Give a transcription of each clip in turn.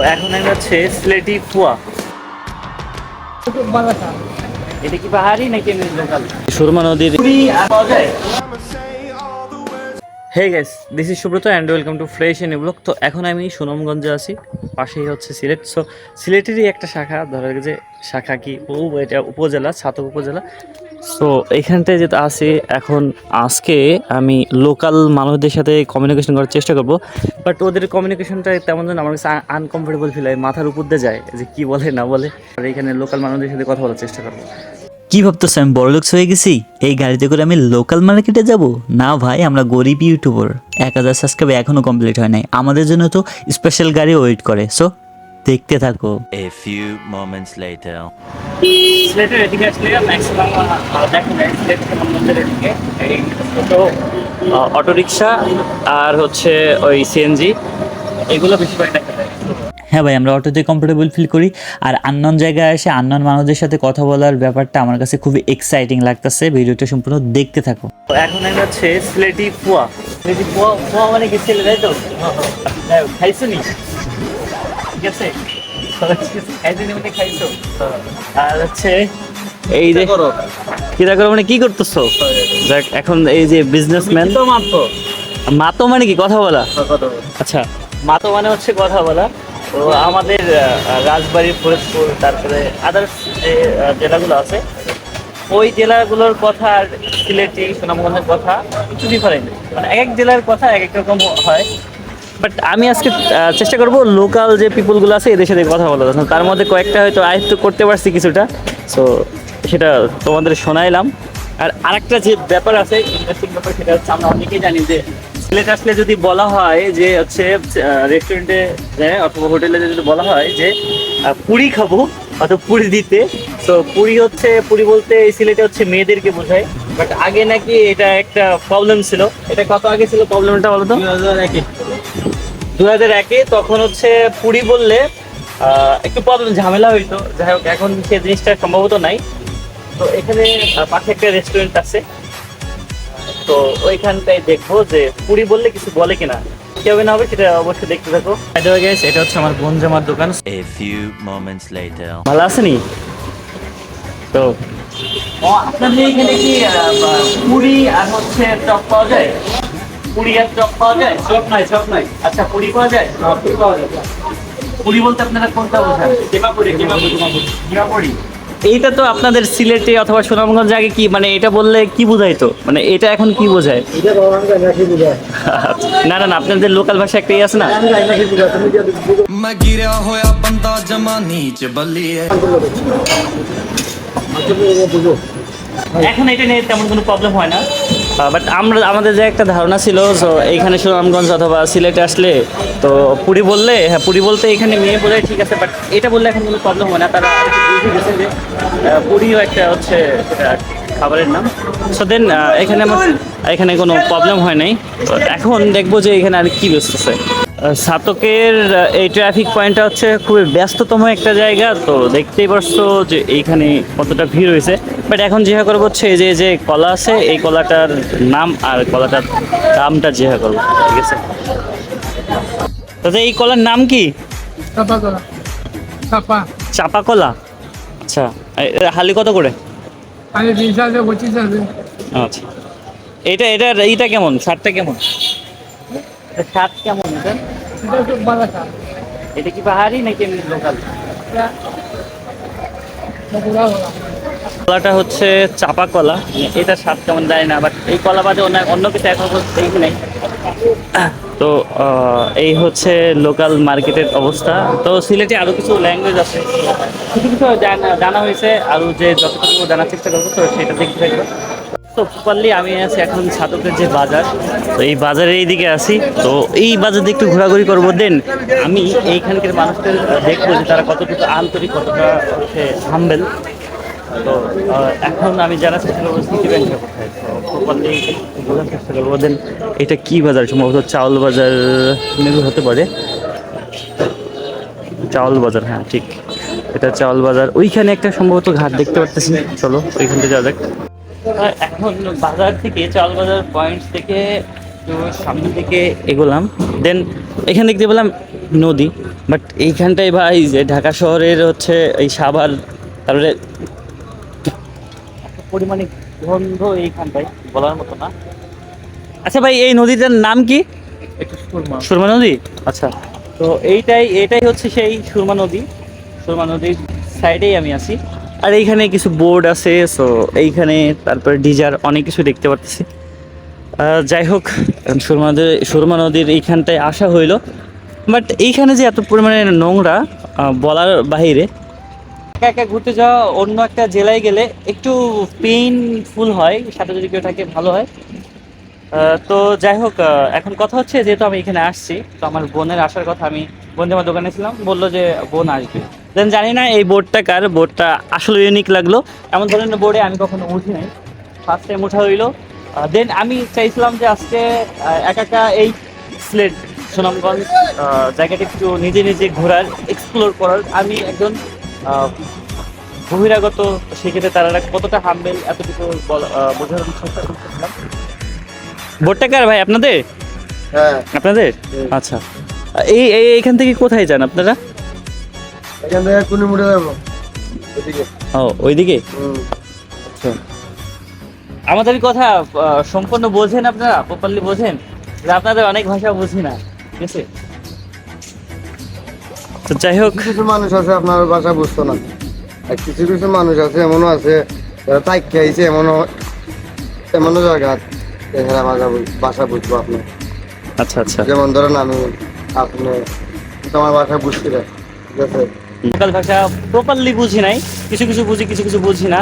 এখন আমি হচ্ছে সিলেটি ফুয়া। এটা কি পাহাড়ি নাকি লোকাল? সুরমা নদীর পাওয়া যায়। Hey guys, this is Subrata and welcome to fresh n blog. তো এখন আমি সুনামগঞ্জে আছি, পাশেই হচ্ছে সিলেট। সো সিলেটেরই একটা শাখা, ধরো যে শাখা কি এটা উপজেলা, ছাতক উপজেলা। সো এইখানটায় যেটা আছি এখন, আজকে আমি লোকাল মানুষদের সাথে কমিউনিকেশন করার চেষ্টা করব, বাট ওদের কমিউনিকেশনটা তেমন যেন আমার কাছে আনকমফোর্টেবল ফিল হয়, মাথার উপর দিয়ে যায় যে কী বলে না বলে। আর এখানে লোকাল মানুষদের সাথে কথা বলার চেষ্টা করবো। কি ভাবতেছো আমি বড়লোকস হয়ে গেছি? এই গাড়িতে করে আমি লোকাল মার্কেটে যাব? না ভাই, আমরা গরিব ইউটিউবার। 1000 সাবস্ক্রাইব এখনো কমপ্লিট হয় নাই, আমাদের জন্য তো স্পেশাল গাড়ি ওয়েট করে। সো দেখতে থাকো। A few moments later. সিলেটের এদিকে আসলে ম্যাক্সিমাম দেখা যায় সিলেট সুনামগঞ্জের এদিকে এই ছোটো অটোরিকশা আর হচ্ছে ওই সিএনজি, এগুলো বেশিরভাগ দেখা যায়। হ্যাঁ ভাই, আমরা অটোতে কমফোর্টেবল ফিল করি। আর আননোন জায়গায় এসে আননোন মানুষদের সাথে কথা বলার ব্যাপারটা আমার কাছে খুবই এক্সাইটিং লাগতেছে। ভিডিওটা সম্পূর্ণ দেখতে থাকো। তো এখন আমি হচ্ছে সিলেটি ফুয়া। সিলেটি ফুয়া, ফুয়া মানে কি ছেলে, তাই তো? খাইছো নি? ঠিক আছে, খাইছো নি মানে খাইছো। আর হচ্ছে এই যে কিরা করো মানে কি করতেছো? দেখ এখন এই যে বিজনেসম্যান মাতো মানে কি কথা বলা? আচ্ছা, মাতো মানে হচ্ছে কথা বলা। তো আমাদের রাজবাড়ী, ফরিদপুর, তারপরে আদার্স যে জেলাগুলো আছে, ওই জেলাগুলোর কথা আর সিলেটি সুনামগঞ্জের কথা একটু ডিফারেন্ট। মানে এক এক জেলার কথা এক এক রকম হয়। বাট আমি আজকে চেষ্টা করব লোকাল যে পিপুলগুলো আছে এদের সাথে কথা বলার। তার মধ্যে কয়েকটা হয়তো আয়ত্ত করতে পারছি কিছুটা, সো সেটা তোমাদের শোনাইলাম। আর আরেকটা যে ব্যাপার আছে, ইন্টারেস্টিং ব্যাপার, সেটা হচ্ছে আমরা অনেকেই জানি যে সিলেট আসলে যদি বলা হয় যে হচ্ছে রেস্টুরেন্টে অথবা হোটেলে যদি বলা হয় যে পুরি খাবো অথবা পুরি দিতে, তো পুরি বলতে এই সিলেটে হচ্ছে মেয়েদেরকে বোঝায়। বাট আগে নাকি এটা একটা প্রবলেম ছিল। এটা কত আগে ছিল প্রবলেমটা বলো তো? 2001-এ তখন হচ্ছে পুরি বললে একটু প্রবলেম, ঝামেলা হইতো। যাই হোক, এখন সে জিনিসটা সম্ভবত নাই। তো এখানে পাশে একটা রেস্টুরেন্ট আছে, তো ওইখানটায় দেখবো যে পুরি বললে কিছু বলে কিনা, কি হবে না হবে সেটা অবশ্যই দেখতে থাকো। এটা হচ্ছে আমার বোন জামার দোকান। A few moments later. ভালো আছেনি তো? আপনাদের এখানে কি পুরি আর হচ্ছে চপ পাওয়া যায়? পুরি আর চপ পাওয়া যায়? চপ নাই। আচ্ছা, পুরি পাওয়া যায়? পুরি পাওয়া যায়। পুরি বলতে আপনারা কোনটা বোঝান? কিমাপুরি। এইটা তো আপনাদের সিলেটে অথবা সুনামগঞ্জ আগে কি মানে এটা বললে কি বোঝাইতো? মানে এটা এখন কি বোঝায়? না, আপনাদের লোকাল ভাষা একটাই আছে না? मैं गिरा होया बंदा जमानी च बल्लिए। এখন এটা নিয়ে তেমন কোনো প্রবলেম হয় না। বাট আমাদের যে একটা ধারণা ছিল, তো এইখানে সুনামগঞ্জ অথবা সিলেটে আসলে তো পুরি বললে, হ্যাঁ পুরি বলতে এখানে মেয়ে বোঝায়, ঠিক আছে। বাট এটা বললে এখন কোনো প্রবলেম হয় না। তারা বুঝে গেছে যে পুরিও একটা হচ্ছে খাবারের নাম। সো দেন এখানে কোনো প্রবলেম হয় নাই। এখন দেখবো যে এখানে আর কি বেচতেছে। ছাতকের এই ট্রাফিক পয়েন্টটা হচ্ছে খুবই ব্যস্ততম একটা জায়গা, তো দেখতেই পারছো যে এইখানে কতটা ভিড় হয়েছে। বাট এখন জিজ্ঞাসা করবো হচ্ছে এই যে কলা আছে, এই কলাটার নাম আর কলাটার দামটা জিজ্ঞাসা করবো, ঠিক আছে? তাতে এই কলার নাম কি? চাপা কলা। আচ্ছা, হালি কত করে? আচ্ছা, এইটা কেমন? স্বাদটা কেমন? স্বাদ কেমন এটা? এটা কি পাহাড়ি নাকি লোকাল? কলাটা হচ্ছে চাপা কলা, এটা স্বাদ কেমন জানি না। বাট এই কলা বাদে অন্য কিছু এখন দেখি নাই। তো এই হচ্ছে লোকাল মার্কেটের অবস্থা। তো সিলেটে আরও কিছু ল্যাঙ্গুয়েজ আছে, কিছু জানা হয়েছে, আরও যে যতটুকু জানার চেষ্টা করবো তো সেটা দেখতে থাকবো। তো প্রপারলি আমি আছি এখন ছাতকের যে বাজার, তো এই বাজারের এইদিকে আছি। তো এই বাজারে একটু ঘোরাঘুরি করবো, দেন আমি এইখানকার মানুষদের দেখবো যে তারা কতটুকু আন্তরিক, কতটা হচ্ছে হাম্বেল। তো এখন আমি জানার চেষ্টা করবো সিটি ব্যাংকের কোথায়, তো প্রপারলি বোঝার চেষ্টা করবো। দেন এটা কি বাজার? সম্ভবত চাউল বাজার মেবি হতে পারে। চাউল বাজার, হ্যাঁ ঠিক, এটা চাউল বাজার। ওইখানে একটা সম্ভবত ঘাট দেখতে পারতেছি, চলো ওইখান থেকে যাওয়া যাক। এখন বাজার থেকে, চাউল বাজার পয়েন্ট থেকে একটু সামনের দিকে এগোলাম। দেন এখান দেখতে পেলাম নদী, বাট এইখানটায় ভাই যে ঢাকা শহরের হচ্ছে এই সাভার, তারপরে পরিমাণে গন্ধ এইখানটায় বলার মতো না। আচ্ছা ভাই, এই নদীটার নাম কি? একটু সুরমা। সুরমা নদী। আচ্ছা, তো এটাই হচ্ছে সেই সুরমা নদী। সুরমা নদীর সাইডেই আমি আছি। আর এইখানে কিছু বোর্ড আছে, সো এইখানে তারপরে ডিজার অনেক কিছু দেখতে পাচ্ছি। যাই হোক, সুরমা নদীর এইখানটায় আসা হইলো, বাট এইখানে যে এত পরিমাণে নোংরা বলার বাহিরে। একা একা ঘুরতে যাওয়া অন্য একটা জেলায় গেলে একটু পেইনফুল হয়, সাথে যদি কেউ থাকে ভালো হয়। তো যাই হোক, এখন কথা হচ্ছে যেহেতু আমি এখানে আসছি, তো আমার বোনের আসার কথা, আমি বোন যে আমার দোকানে ছিলাম বললো যে বোন আসবে। দেন জানি না এই বোর্ডটা কার, বোর্ডটা আসলে ইউনিক লাগলো। এমন ধরনের বোর্ডে আমি কখনো উঠি নাই, ফার্স্ট টাইম ওঠা হইলো। দেন আমি চাইছিলাম যে আজকে একা একা এই সিলেট সুনামগঞ্জ জায়গাটা একটু নিজে নিজে ঘোরার, এক্সপ্লোর করার। আমি একজন বহিরাগত, সেক্ষেত্রে তারা কতটা হাম্বেল এতটুকু বোঝানোর চেষ্টা করতেছিলাম। বোর্ডটা কার ভাই, আপনাদের? হ্যাঁ, আপনাদের? আচ্ছা, এইখান থেকে কোথায় যান আপনারা? এখান থেকে কুনিমুড়ে যাবো ওদিকে। ও, ওইদিকে। আচ্ছা, আমাদের কথা সম্পূর্ণ বোঝেন আপনারা? প্রপারলি বোঝেন? যে আপনাদের অনেক ভাষা বুঝি না, ঠিক আছে? তো যাই হোক, কিছু কিছু মানুষ আছে আপনার ভাষা বুঝতো না, আর কিছু কিছু মানুষ আছে এমনও আছে যারা তাই খাইছে এমনও জায়গা এখানে ভাষা বুঝবো আপনি। আচ্ছা আচ্ছা, যেমন ধরেন আপনি তোমার ভাষা বুঝতে পারেন, ঠিক আছে? লোকাল ভাষা প্রপারলি বুঝি নাই, কিছু কিছু বুঝি, কিছু কিছু বুঝি না।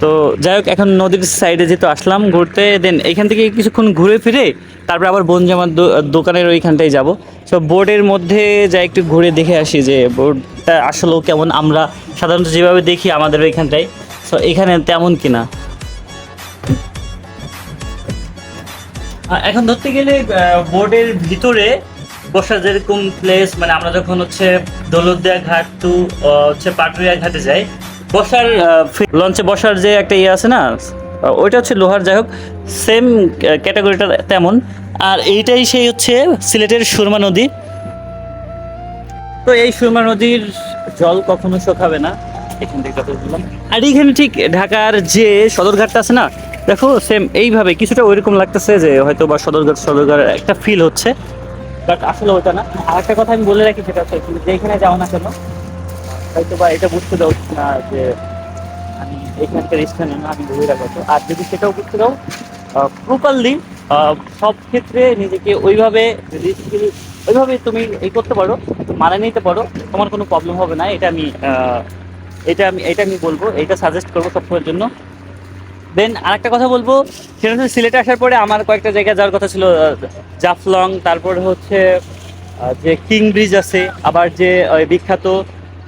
তো যাই হোক, এখন নদীর সাইডে যেহেতু আসলাম ঘুরতে, দেন এখান থেকে কিছুক্ষণ ঘুরে ফিরে তারপর আবার বনজামার দোকানের ওইখানটায় যাব। সো বোর্ডের মধ্যে যাই একটু ঘুরে দেখে আসি যে বোর্ডটা আসলেও কেমন, আমরা সাধারণত যেভাবে দেখি আমাদের ওইখানটায়, সো এখানে তেমন কিনা। এখন ধরতে গেলে বোর্ডের ভিতরে বসার যেরকম প্লেস, মানে আমরা যখন হচ্ছে দৌলতদিয়া ঘাট টু হচ্ছে পাটুরিয়া ঘাটে যাই, বসার লঞ্চে বসার যে একটা ইয়ে আছে না, ওইটা হচ্ছে লোহার। যাই হোক, সেম ক্যাটাগরিটা তেমন। আর এইটাই সেই হচ্ছে সিলেটের সুরমা নদী। তো এই সুরমা নদীর জল কখনো শুকাবে না, এখান থেকে যত বললাম। আর এইখানে ঠিক ঢাকার যে সদরঘাটটা আছে না, দেখো সেম এইভাবে কিছুটা ওইরকম লাগতেছে যে হয়তো বা সদরঘাট একটা ফিল হচ্ছে, বাট আসলে ওইটা না। আর একটা কথা আমি বলে রাখি, সেটা হচ্ছে যেখানে যাও না কেন, হয়তো বা এটা বুঝতে দাও না যে আমি এখানকার স্থানীয় না, আমি বহিরাগত। আর যদি সেটাও বুঝতে দাও প্রপারলি, সব ক্ষেত্রে নিজেকে ওইভাবে ওইভাবে তুমি এই করতে পারো, মানিয়ে নিতে পারো, তোমার কোনো প্রবলেম হবে না। এটা আমি বলবো, এটা সাজেস্ট করবো সবসময়ের জন্য। দেন আরেকটা কথা বলবো, সেটা হচ্ছে সিলেটে আসার পরে আমার কয়েকটা জায়গায় যাওয়ার কথা ছিল। জাফলং, তারপরে হচ্ছে যে কিং ব্রিজ আছে, আবার যে ওই বিখ্যাত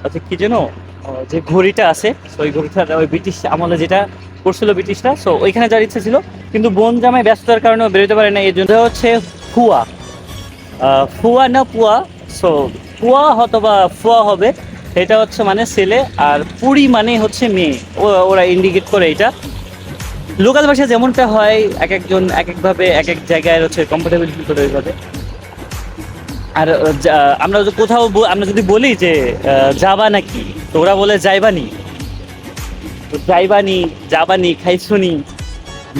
হচ্ছে কি যেন যে ঘড়িটা আছে, তো ওই ঘড়িটা ওই ব্রিটিশ আমলে যেটা করছিল ব্রিটিশরা, সো ওইখানে যাওয়ার ইচ্ছা ছিল, কিন্তু বোন জামাই ব্যস্ততার কারণে বেরোতে পারে না। এই জন্য হচ্ছে ফুয়া না পুয়া, সো পুয়া অথবা ফুয়া হবে, এটা হচ্ছে মানে ছেলে, আর পুরি মানে হচ্ছে মেয়ে। ওরা ইন্ডিকেট করে এটা। লোকাল ভাষা যেমনটা হয়, এক একজন এক একভাবে এক এক জায়গায় হচ্ছে কমফোর্টেবল ফিল করে ওইভাবে। আর আমরা আমরা যদি বলি যে যাবা নাকি, তো ওরা বলে যাইবানি। তো যাইবানি, যাবানি, খাইছুনি,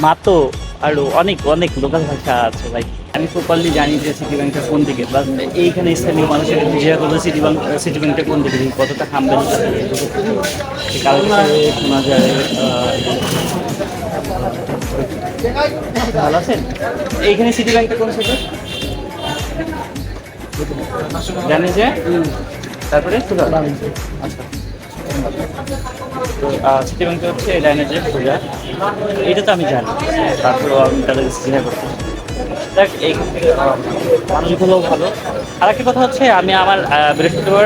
মাতো, আরো অনেক অনেক লোকাল ভাষা আছে ভাই। আমি প্রপারলি জানি যে সিটি ব্যাংকটা কোন দিকে, বা এইখানে স্থানীয় মানুষের জিজ্ঞাসা করবো সিটি ব্যাংকটা কোন দিকে, কতটা হামবেল কালকে শোনা যায়। ভালো আছেন? এইখানে সিটি ব্যাংকটা কোন সাইডে জানেন যে? তারপরে আচ্ছা, তো সিটি ব্যাংকটা হচ্ছে ডাইনে যে সোজা, এটা তো আমি জানি, তারপরেও আমি তাদের জিজ্ঞাসা করতে। দেখ, এইখান থেকে মানুষগুলোও ভালো। আর একটা কথা হচ্ছে, আমি আমার বৃহস্পতিবার